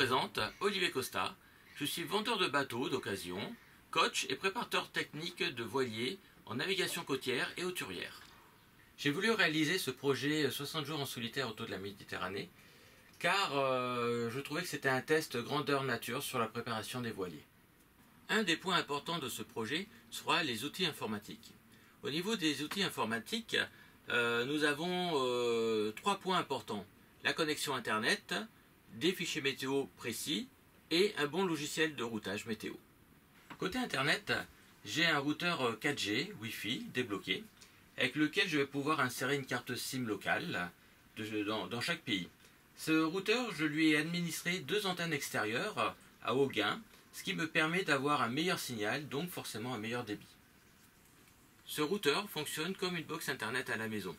présente Olivier Costa. Je suis vendeur de bateaux d'occasion, coach et préparateur technique de voiliers en navigation côtière et hauturière. J'ai voulu réaliser ce projet 60 jours en solitaire autour de la Méditerranée car je trouvais que c'était un test grandeur nature sur la préparation des voiliers. Un des points importants de ce projet sera les outils informatiques. Au niveau des outils informatiques, nous avons 3 points importants. La connexion Internet, des fichiers météo précis et un bon logiciel de routage météo. Côté Internet, j'ai un routeur 4G Wi-Fi débloqué avec lequel je vais pouvoir insérer une carte SIM locale dans chaque pays. Ce routeur, je lui ai administré 2 antennes extérieures à haut gain, ce qui me permet d'avoir un meilleur signal, donc forcément un meilleur débit. Ce routeur fonctionne comme une box internet à la maison.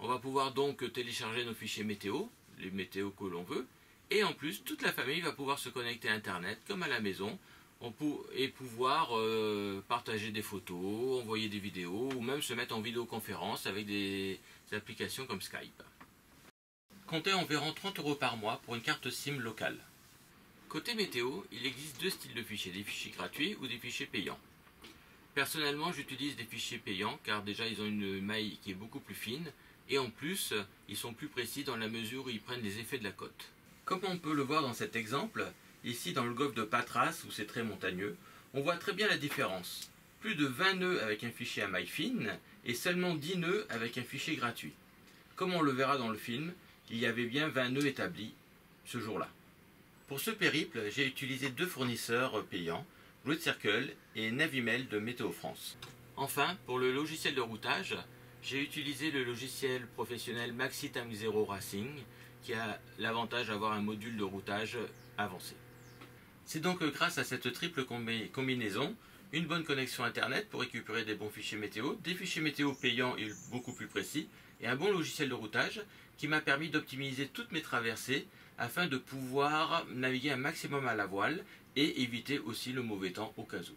On va pouvoir donc télécharger nos fichiers météo, les météos que l'on veut, et en plus toute la famille va pouvoir se connecter à internet comme à la maison et pouvoir partager des photos, envoyer des vidéos ou même se mettre en vidéoconférence avec des applications comme Skype. Comptez environ 30 € par mois pour une carte SIM locale. Côté météo, il existe 2 styles de fichiers, des fichiers gratuits ou des fichiers payants. Personnellement, j'utilise des fichiers payants car déjà ils ont une maille qui est beaucoup plus fine et en plus, ils sont plus précis dans la mesure où ils prennent les effets de la côte. Comme on peut le voir dans cet exemple, ici dans le golfe de Patras où c'est très montagneux, on voit très bien la différence. Plus de 20 nœuds avec un fichier à maille fine et seulement 10 nœuds avec un fichier gratuit. Comme on le verra dans le film, il y avait bien 20 nœuds établis ce jour-là. Pour ce périple, j'ai utilisé 2 fournisseurs payants, Blue Circle et Navimail de Météo France. Enfin, pour le logiciel de routage, j'ai utilisé le logiciel professionnel Maxi Time Zero Racing qui a l'avantage d'avoir un module de routage avancé. C'est donc grâce à cette triple combinaison, une bonne connexion internet pour récupérer des bons fichiers météo, des fichiers météo payants et beaucoup plus précis, et un bon logiciel de routage qui m'a permis d'optimiser toutes mes traversées afin de pouvoir naviguer un maximum à la voile et éviter aussi le mauvais temps au cas où.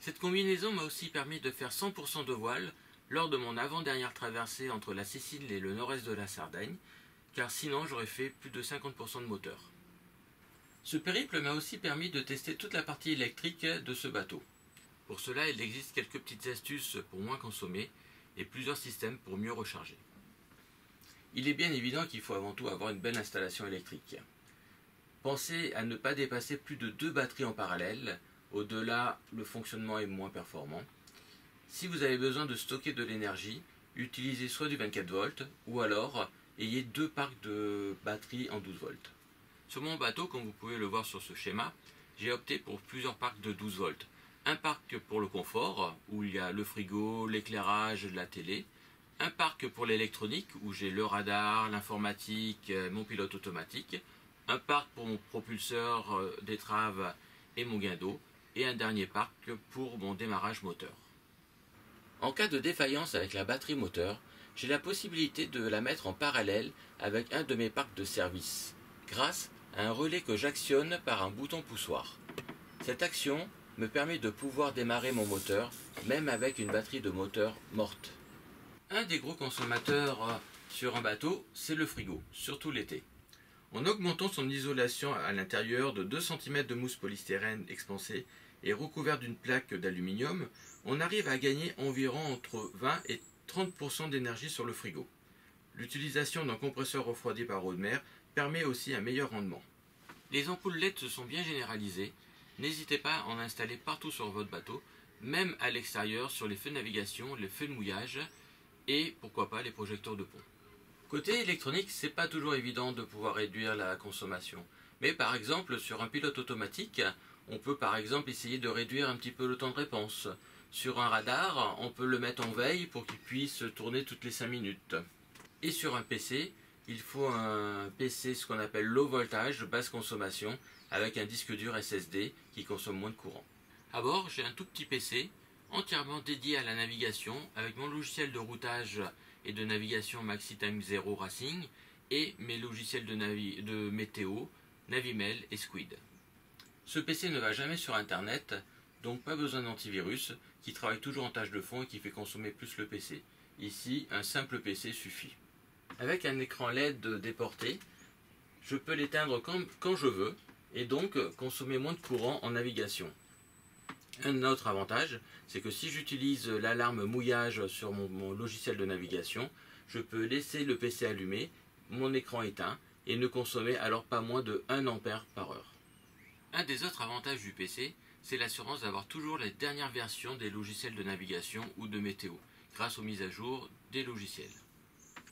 Cette combinaison m'a aussi permis de faire 100% de voile lors de mon avant-dernière traversée entre la Sicile et le nord-est de la Sardaigne, car sinon j'aurais fait plus de 50% de moteur. Ce périple m'a aussi permis de tester toute la partie électrique de ce bateau. Pour cela, il existe quelques petites astuces pour moins consommer et plusieurs systèmes pour mieux recharger. Il est bien évident qu'il faut avant tout avoir une belle installation électrique. Pensez à ne pas dépasser plus de 2 batteries en parallèle, au-delà le fonctionnement est moins performant. Si vous avez besoin de stocker de l'énergie, utilisez soit du 24 volts ou alors ayez 2 parcs de batteries en 12 volts. Sur mon bateau, comme vous pouvez le voir sur ce schéma, j'ai opté pour plusieurs parcs de 12 volts. Un parc pour le confort, où il y a le frigo, l'éclairage, la télé. Un parc pour l'électronique, où j'ai le radar, l'informatique, mon pilote automatique. Un parc pour mon propulseur d'étrave et mon guindeau. Et un dernier parc pour mon démarrage moteur. En cas de défaillance avec la batterie moteur, j'ai la possibilité de la mettre en parallèle avec un de mes parcs de service, grâce à un relais que j'actionne par un bouton poussoir. Cette action me permet de pouvoir démarrer mon moteur, même avec une batterie de moteur morte. Un des gros consommateurs sur un bateau, c'est le frigo, surtout l'été. En augmentant son isolation à l'intérieur de 2 cm de mousse polystyrène expansée et recouvert d'une plaque d'aluminium, on arrive à gagner environ entre 20 et 30% d'énergie sur le frigo. L'utilisation d'un compresseur refroidi par eau de mer permet aussi un meilleur rendement. Les ampoules LED se sont bien généralisées. N'hésitez pas à en installer partout sur votre bateau, même à l'extérieur sur les feux de navigation, les feux de mouillage et pourquoi pas les projecteurs de pont. Côté électronique, c'est pas toujours évident de pouvoir réduire la consommation. Mais par exemple, sur un pilote automatique, on peut par exemple essayer de réduire un petit peu le temps de réponse. Sur un radar, on peut le mettre en veille pour qu'il puisse tourner toutes les 5 minutes. Et sur un PC, il faut un PC ce qu'on appelle low voltage, basse consommation, avec un disque dur SSD qui consomme moins de courant. À bord, j'ai un tout petit PC entièrement dédié à la navigation avec mon logiciel de routage et de navigation Maxi Time Zero Racing et mes logiciels de météo, Navimail et Squid. Ce PC ne va jamais sur internet, donc pas besoin d'antivirus, qui travaille toujours en tâche de fond et qui fait consommer plus le PC. Ici, un simple PC suffit. Avec un écran LED déporté, je peux l'éteindre quand je veux, et donc consommer moins de courant en navigation. Un autre avantage, c'est que si j'utilise l'alarme mouillage sur mon logiciel de navigation, je peux laisser le PC allumé, mon écran éteint, et ne consommer alors pas moins de 1 ampère par heure. Un des autres avantages du PC, c'est l'assurance d'avoir toujours les dernières versions des logiciels de navigation ou de météo, grâce aux mises à jour des logiciels.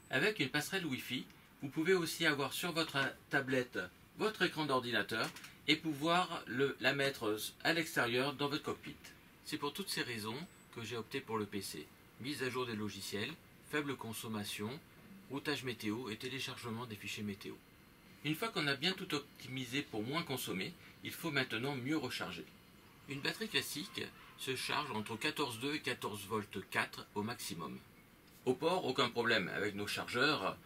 Avec une passerelle Wi-Fi, vous pouvez aussi avoir sur votre tablette votre écran d'ordinateur et pouvoir la mettre à l'extérieur dans votre cockpit. C'est pour toutes ces raisons que j'ai opté pour le PC. Mise à jour des logiciels, faible consommation, routage météo et téléchargement des fichiers météo. Une fois qu'on a bien tout optimisé pour moins consommer, il faut maintenant mieux recharger. Une batterie classique se charge entre 14,2 et 14 volts 4 au maximum. Au port, aucun problème. Avec nos chargeurs,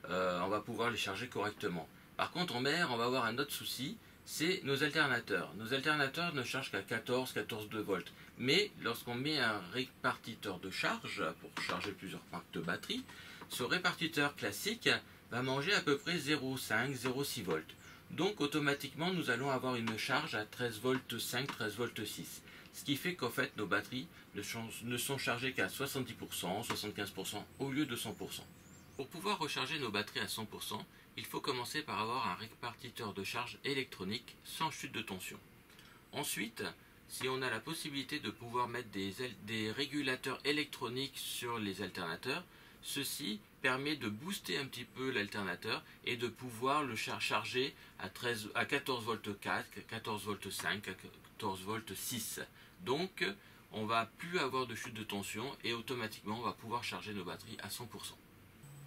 on va pouvoir les charger correctement. Par contre, en mer, on va avoir un autre souci, c'est nos alternateurs. Nos alternateurs ne chargent qu'à 14,2 volts. Mais lorsqu'on met un répartiteur de charge pour charger plusieurs packs de batterie, ce répartiteur classique va manger à peu près 0,5-0,6 volts. Donc automatiquement nous allons avoir une charge à 13 volts 5, 13 volts 6. Ce qui fait qu'en fait nos batteries ne sont chargées qu'à 70%, 75% au lieu de 100%. Pour pouvoir recharger nos batteries à 100%, il faut commencer par avoir un répartiteur de charge électronique sans chute de tension. Ensuite, si on a la possibilité de pouvoir mettre des régulateurs électroniques sur les alternateurs, ceci permet de booster un petit peu l'alternateur et de pouvoir le charger à 14 volts 4, 14 volts 5, 14 volts 6. Donc on va plus avoir de chute de tension et automatiquement on va pouvoir charger nos batteries à 100%.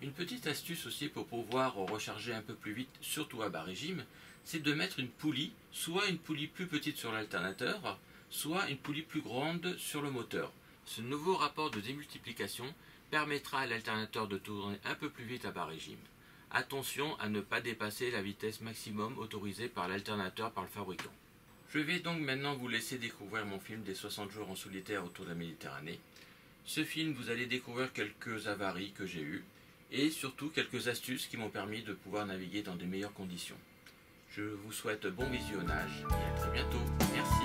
Une petite astuce aussi pour pouvoir recharger un peu plus vite, surtout à bas régime, c'est de mettre une poulie, soit une poulie plus petite sur l'alternateur, soit une poulie plus grande sur le moteur. Ce nouveau rapport de démultiplication permettra à l'alternateur de tourner un peu plus vite à bas régime. Attention à ne pas dépasser la vitesse maximum autorisée par l'alternateur par le fabricant. Je vais donc maintenant vous laisser découvrir mon film des 60 jours en solitaire autour de la Méditerranée. Ce film, vous allez découvrir quelques avaries que j'ai eues et surtout quelques astuces qui m'ont permis de pouvoir naviguer dans des meilleures conditions. Je vous souhaite bon visionnage et à très bientôt. Merci.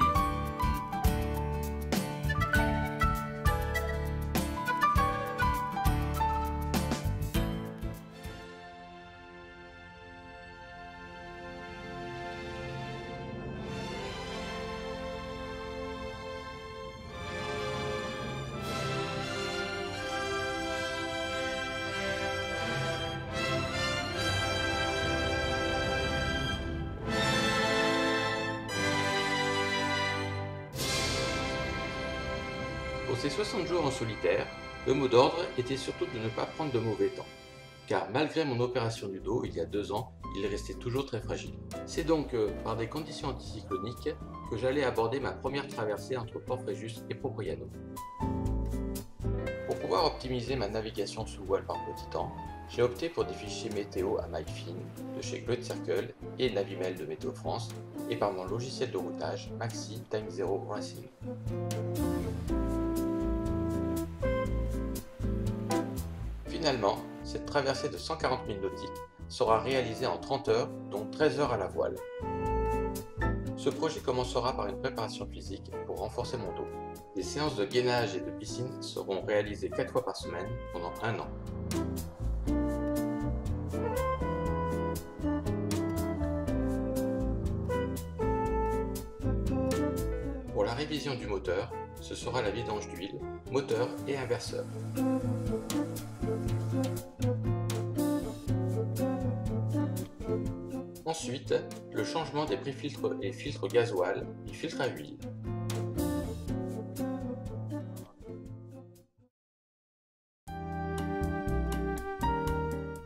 Pour ces 60 jours en solitaire, le mot d'ordre était surtout de ne pas prendre de mauvais temps, car malgré mon opération du dos il y a 2 ans, il restait toujours très fragile. C'est donc par des conditions anticycloniques que j'allais aborder ma première traversée entre Port Fréjus et Propriano. Pour pouvoir optimiser ma navigation sous voile par petit temps, j'ai opté pour des fichiers météo à maille fine de chez Cloud Circle et Navimel de Météo France et par mon logiciel de routage Maxi Time Zero Racing. Finalement, cette traversée de 140 000 nautiques sera réalisée en 30 heures, dont 13 heures à la voile. Ce projet commencera par une préparation physique pour renforcer mon dos. Des séances de gainage et de piscine seront réalisées 4 fois par semaine pendant 1 an. Pour la révision du moteur, ce sera la vidange d'huile, moteur et inverseur. Ensuite, le changement des pré-filtres et filtres gasoil et filtres à huile.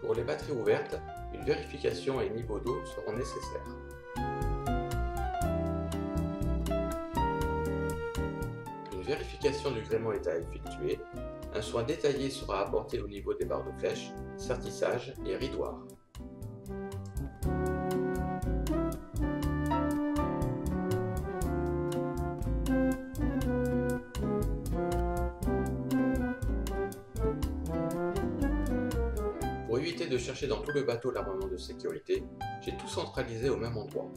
Pour les batteries ouvertes, une vérification et niveau d'eau seront nécessaires. Une vérification du gréement est à effectuer. Un soin détaillé sera apporté au niveau des barres de flèche, sertissage et ridoirs. Pour éviter de chercher dans tout le bateau l'armement de sécurité, j'ai tout centralisé au même endroit.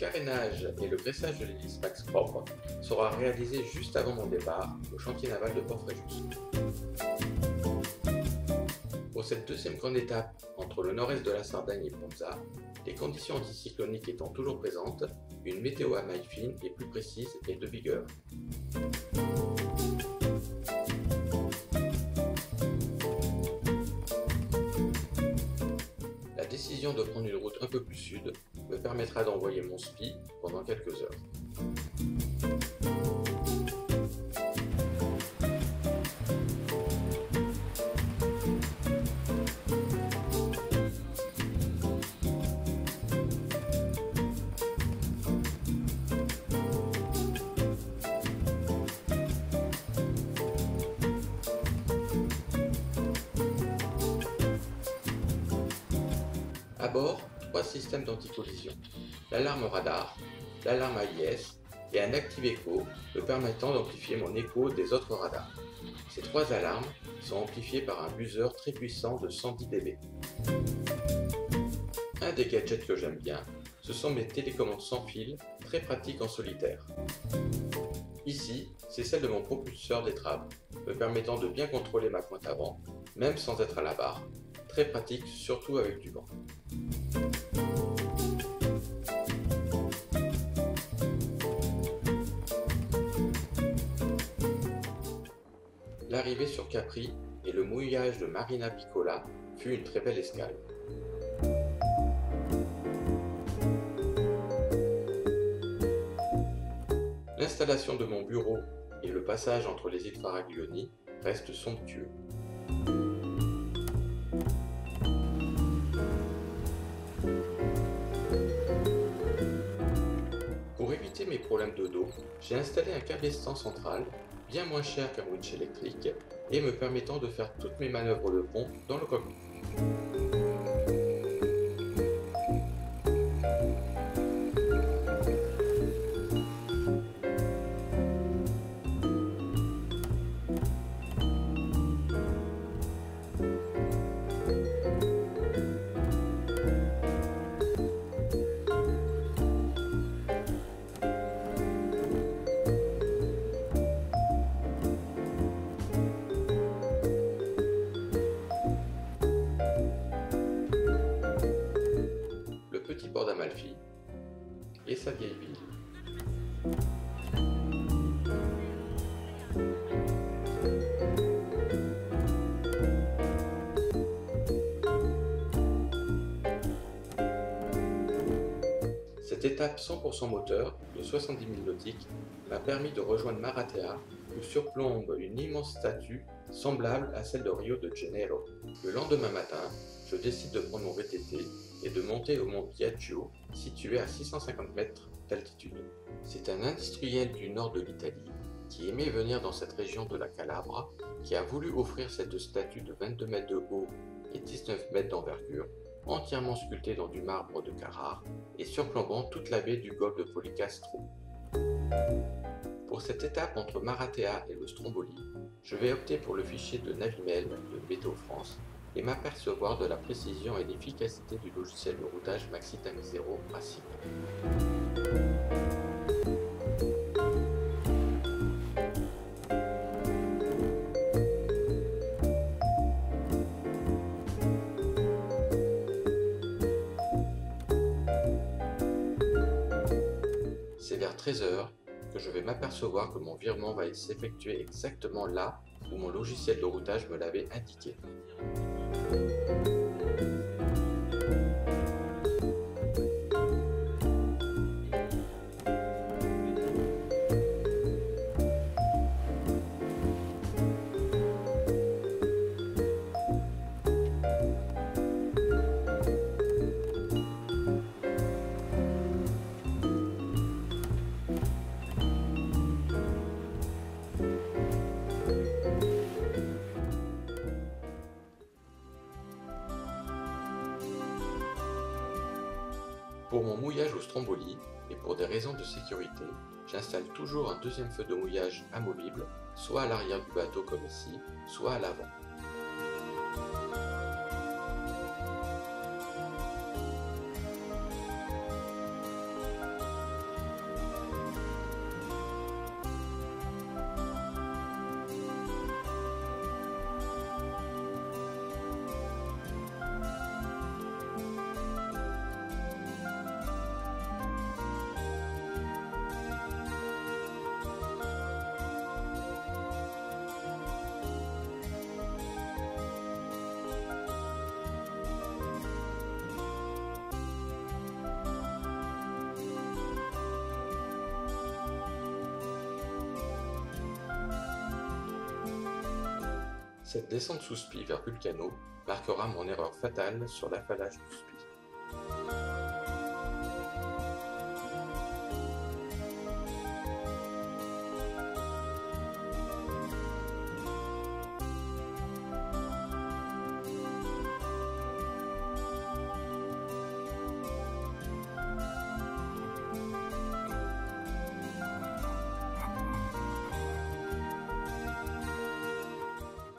carénage et le graissage de l'hélice Max propre sera réalisé juste avant mon départ au chantier naval de Port-Fréjus. Pour cette deuxième grande étape entre le nord-est de la Sardaigne et Ponza, les conditions anticycloniques étant toujours présentes, une météo à mailles fines et plus précise est de vigueur. La décision de prendre une route un peu plus sud me permettra d'envoyer mon SPI pendant quelques heures. À bord, 3 systèmes d'anticollision, l'alarme radar, l'alarme AIS et un Active Echo me permettant d'amplifier mon écho des autres radars. Ces 3 alarmes sont amplifiées par un buzzer très puissant de 110 dB. Un des gadgets que j'aime bien, ce sont mes télécommandes sans fil, très pratiques en solitaire. Ici, c'est celle de mon propulseur d'étrave, me permettant de bien contrôler ma pointe avant, même sans être à la barre. Très pratique, surtout avec du vent. L'arrivée sur Capri et le mouillage de Marina Piccola fut une très belle escale. L'installation de mon bureau et le passage entre les îles Faraglioni restent somptueux. Pour éviter mes problèmes de dos, j'ai installé un cabestan central, bien moins cher qu'un winch électrique, et me permettant de faire toutes mes manœuvres de pont dans le cockpit. Port d'Amalfi et sa vieille ville. Cette étape 100% moteur de 70 000 nautiques m'a permis de rejoindre Maratea où surplombe une immense statue semblable à celle de Rio de Janeiro. Le lendemain matin, je décide de prendre mon VTT et de monter au mont Piaggio, situé à 650 mètres d'altitude. C'est un industriel du nord de l'Italie qui aimait venir dans cette région de la Calabre qui a voulu offrir cette statue de 22 mètres de haut et 19 mètres d'envergure, entièrement sculptée dans du marbre de Carrare et surplombant toute la baie du golfe de Policastro. Pour cette étape entre Maratea et le Stromboli, je vais opter pour le fichier de Navimel de Météo France et m'apercevoir de la précision et l'efficacité du logiciel de routage Maxitime 0 Racing. C'est vers 13 h que je vais m'apercevoir que mon virement va s'effectuer exactement là où mon logiciel de routage me l'avait indiqué. Pour mon mouillage au Stromboli, et pour des raisons de sécurité, j'installe toujours un deuxième feu de mouillage amovible, soit à l'arrière du bateau comme ici, soit à l'avant. Cette descente sous spi vers Vulcano marquera mon erreur fatale sur l'affalage du spi.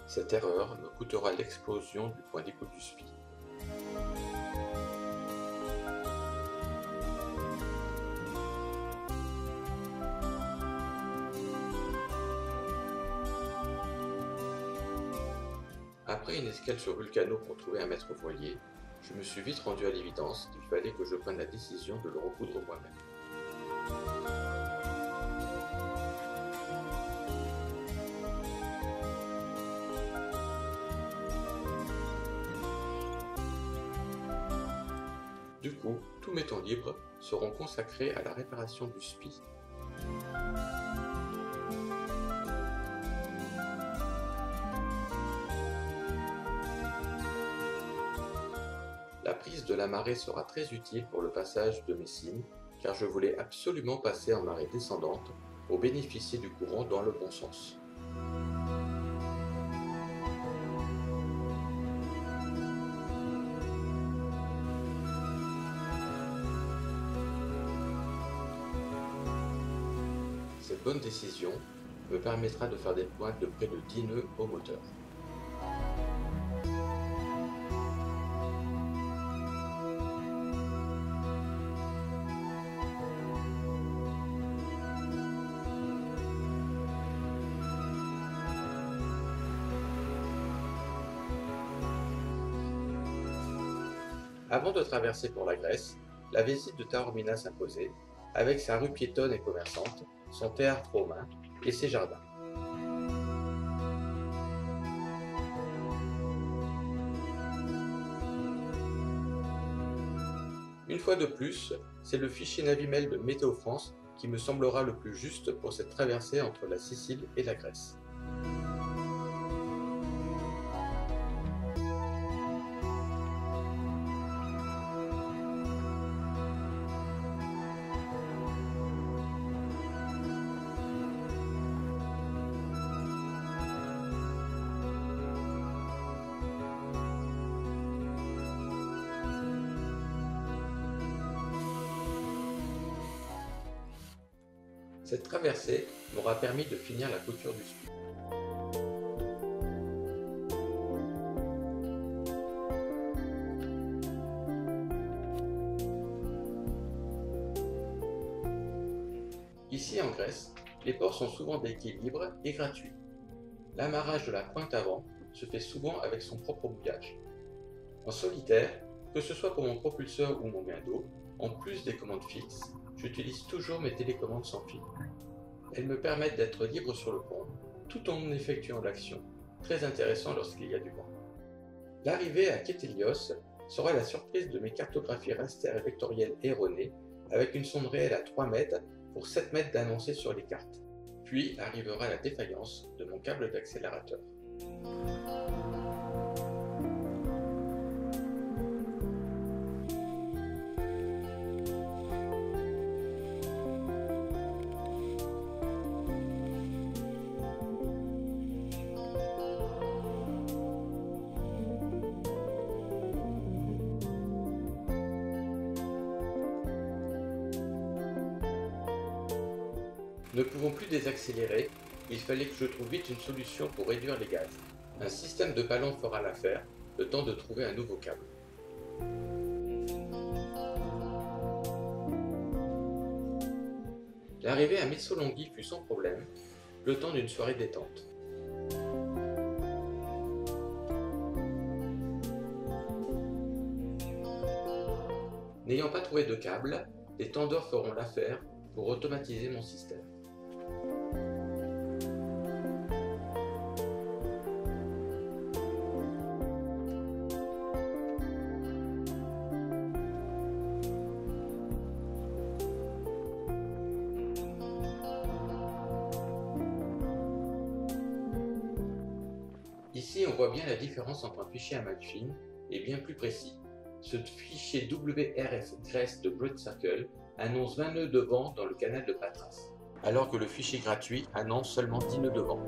Cette erreur me coûtera l'explosion du point d'écoute du spi. Après une escale sur Vulcano pour trouver un maître voilier, je me suis vite rendu à l'évidence qu'il fallait que je prenne la décision de le recoudre moi-même. Du coup, tous mes temps libres seront consacrés à la réparation du spi. La prise de la marée sera très utile pour le passage de Messine, car je voulais absolument passer en marée descendante pour bénéficier du courant dans le bon sens. Cette bonne décision me permettra de faire des pointes de près de 10 nœuds au moteur. Avant de traverser pour la Grèce, la visite de Taormina s'imposait, avec sa rue piétonne et commerçante, son théâtre romain et ses jardins. Une fois de plus, c'est le fichier Navimel de Météo France qui me semblera le plus juste pour cette traversée entre la Sicile et la Grèce. Cette traversée m'aura permis de finir la couture du spi. Ici en Grèce, les ports sont souvent d'équilibre et gratuits. L'amarrage de la pointe avant se fait souvent avec son propre mouillage. En solitaire, que ce soit pour mon propulseur ou mon guindeau, en plus des commandes fixes, j'utilise toujours mes télécommandes sans fil. Elles me permettent d'être libre sur le pont, tout en effectuant l'action, très intéressant lorsqu'il y a du vent. L'arrivée à Kétélios sera la surprise de mes cartographies raster et vectorielles erronées, avec une sonde réelle à 3 mètres pour 7 mètres d'annoncé sur les cartes. Puis arrivera la défaillance de mon câble d'accélérateur. Ne pouvant plus désaccélérer, il fallait que je trouve vite une solution pour réduire les gaz. Un système de ballon fera l'affaire, le temps de trouver un nouveau câble. L'arrivée à Missolonghi fut sans problème, le temps d'une soirée détente. N'ayant pas trouvé de câble, les tendeurs feront l'affaire pour automatiser mon système. Ici, on voit bien la différence entre un fichier Amalfin et bien plus précis. Ce fichier WRF-Gress de Great Circle annonce 20 nœuds de vent dans le canal de Patras, alors que le fichier gratuit annonce seulement 10 nœuds de vent.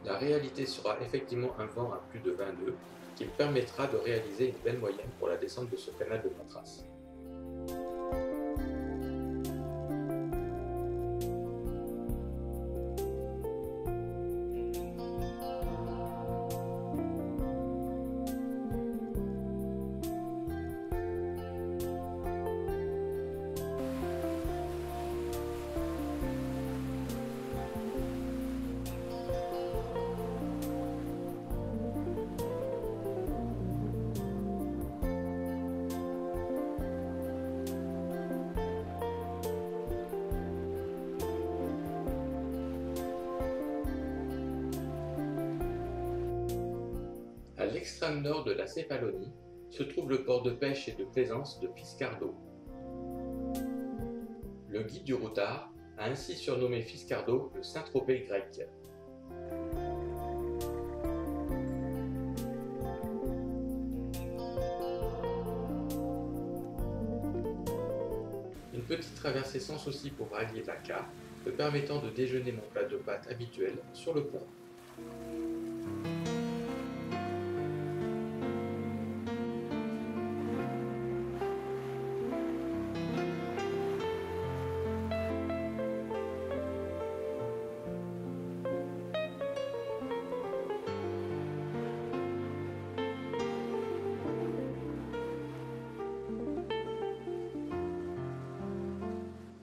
La réalité sera effectivement un vent à plus de 20 nœuds, qui permettra de réaliser une belle moyenne pour la descente de ce canal de Patras. À l'extrême nord de la Céphalonie se trouve le port de pêche et de plaisance de Fiscardo. Le guide du routard a ainsi surnommé Fiscardo le Saint-Tropez grec. Une petite traversée sans souci pour rallier Laka, me permettant de déjeuner mon plat de pâtes habituel sur le pont.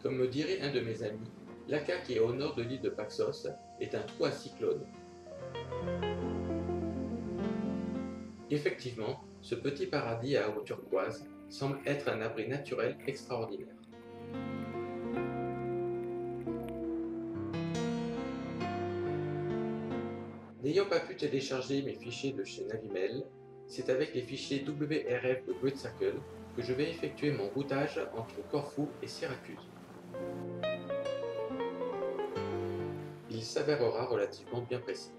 Comme me dirait un de mes amis, Laka qui est au nord de l'île de Paxos est un trou à cyclone. Effectivement, ce petit paradis à eau turquoise semble être un abri naturel extraordinaire. N'ayant pas pu télécharger mes fichiers de chez Navimel, c'est avec les fichiers WRF de Great Circle que je vais effectuer mon routage entre Corfou et Syracuse. Il s'avérera relativement bien précis.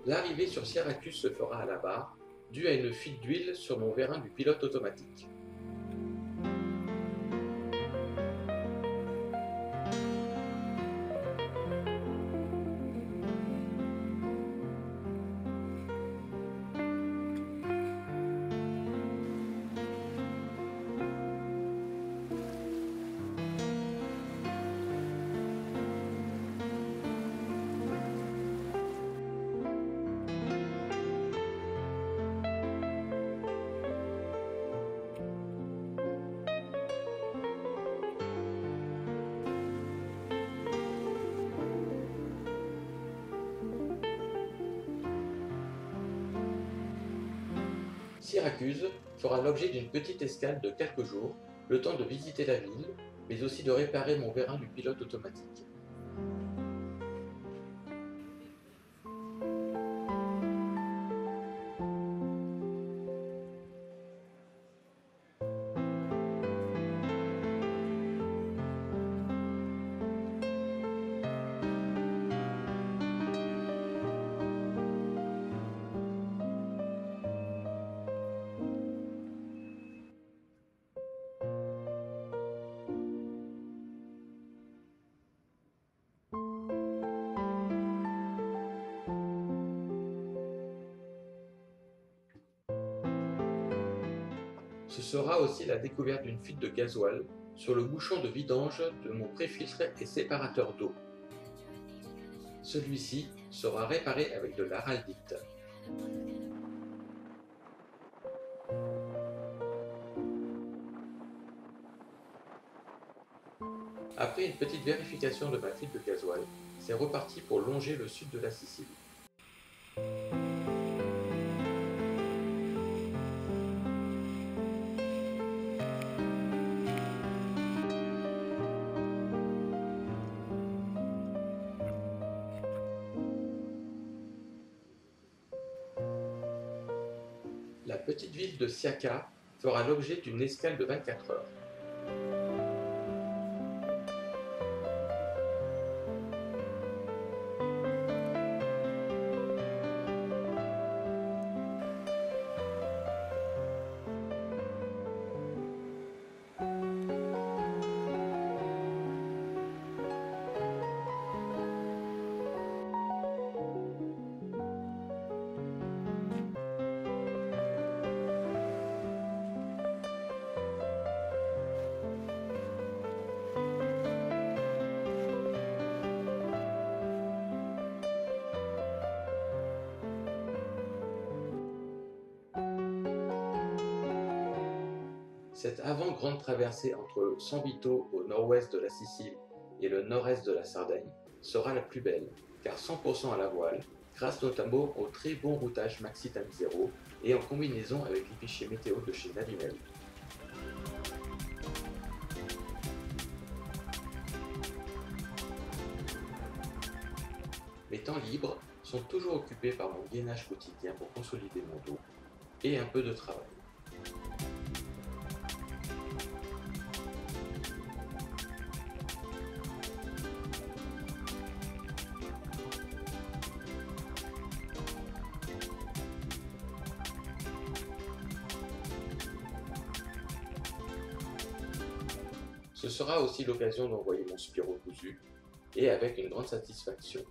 L'arrivée sur Syracuse se fera à la barre, due à une fuite d'huile sur mon vérin du pilote automatique. Syracuse fera l'objet d'une petite escale de quelques jours, le temps de visiter la ville, mais aussi de réparer mon vérin du pilote automatique. Ce sera aussi la découverte d'une fuite de gasoil sur le bouchon de vidange de mon préfiltre et séparateur d'eau. Celui-ci sera réparé avec de l'araldite. Après une petite vérification de ma file de gasoil, c'est reparti pour longer le sud de la Sicile. La petite ville de Siaca fera l'objet d'une escale de 24 heures. Cette avant-grande traversée entre San Vito au nord-ouest de la Sicile et le nord-est de la Sardaigne sera la plus belle, car 100% à la voile, grâce notamment au très bon routage Maxi Time Zero et en combinaison avec les fichiers météo de chez Navinel. Mes temps libres sont toujours occupés par mon gainage quotidien pour consolider mon dos et un peu de travail. Ce sera aussi l'occasion d'envoyer mon Spiro cousu, et avec une grande satisfaction.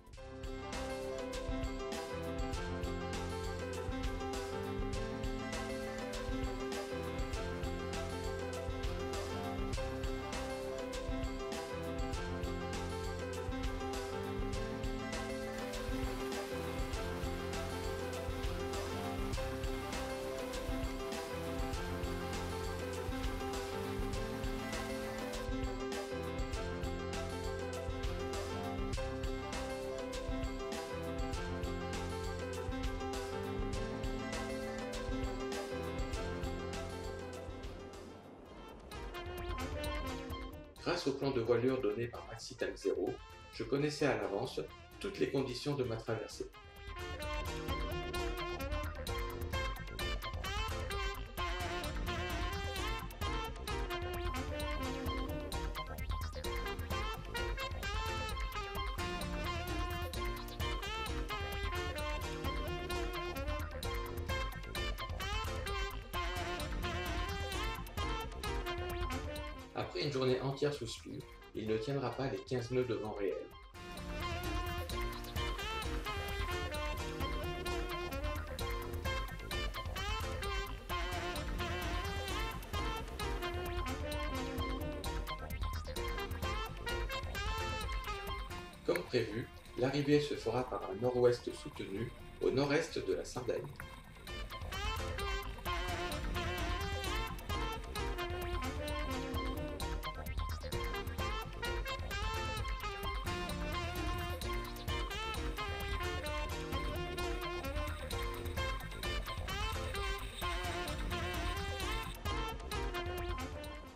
Grâce au plan de voilure donné par Maxi Time Zero, je connaissais à l'avance toutes les conditions de ma traversée. Après une journée entière sous spi, il ne tiendra pas les 15 nœuds de vent réel. Comme prévu, l'arrivée se fera par un nord-ouest soutenu au nord-est de la Sardaigne.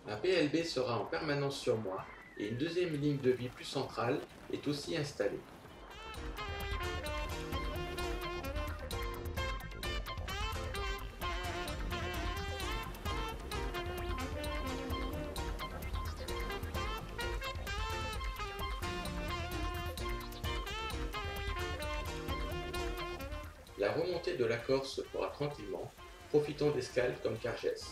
Un PLB sera en permanence sur moi et une deuxième ligne de vie plus centrale est aussi installée. La remontée de la Corse se fera tranquillement, profitant d'escales comme Cargès.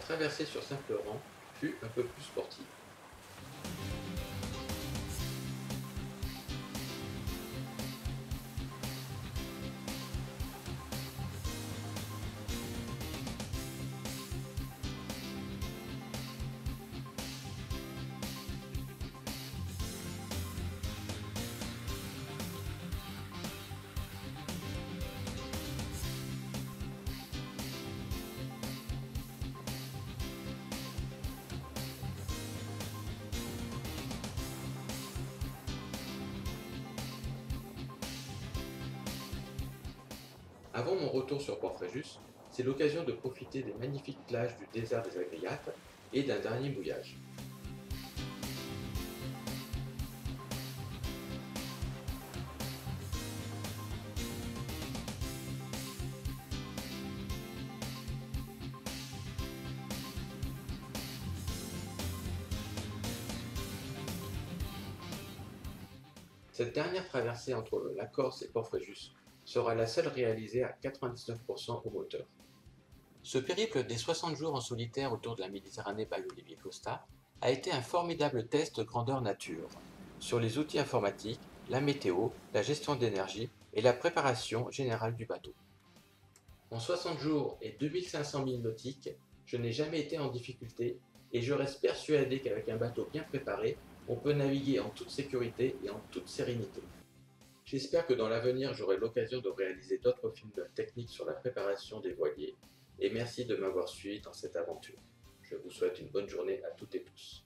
traversée sur Saint-Florent fut un peu plus sportive. Avant mon retour sur Port-Fréjus, c'est l'occasion de profiter des magnifiques plages du désert des Agriates et d'un dernier mouillage. Cette dernière traversée entre la Corse et Port-Fréjus sera la seule réalisée à 99% au moteur. Ce périple des 60 jours en solitaire autour de la Méditerranée by Olivier Costa a été un formidable test grandeur nature sur les outils informatiques, la météo, la gestion d'énergie et la préparation générale du bateau. En 60 jours et 2500 milles nautiques, je n'ai jamais été en difficulté et je reste persuadé qu'avec un bateau bien préparé, on peut naviguer en toute sécurité et en toute sérénité. J'espère que dans l'avenir, j'aurai l'occasion de réaliser d'autres films techniques sur la préparation des voiliers et merci de m'avoir suivi dans cette aventure. Je vous souhaite une bonne journée à toutes et tous.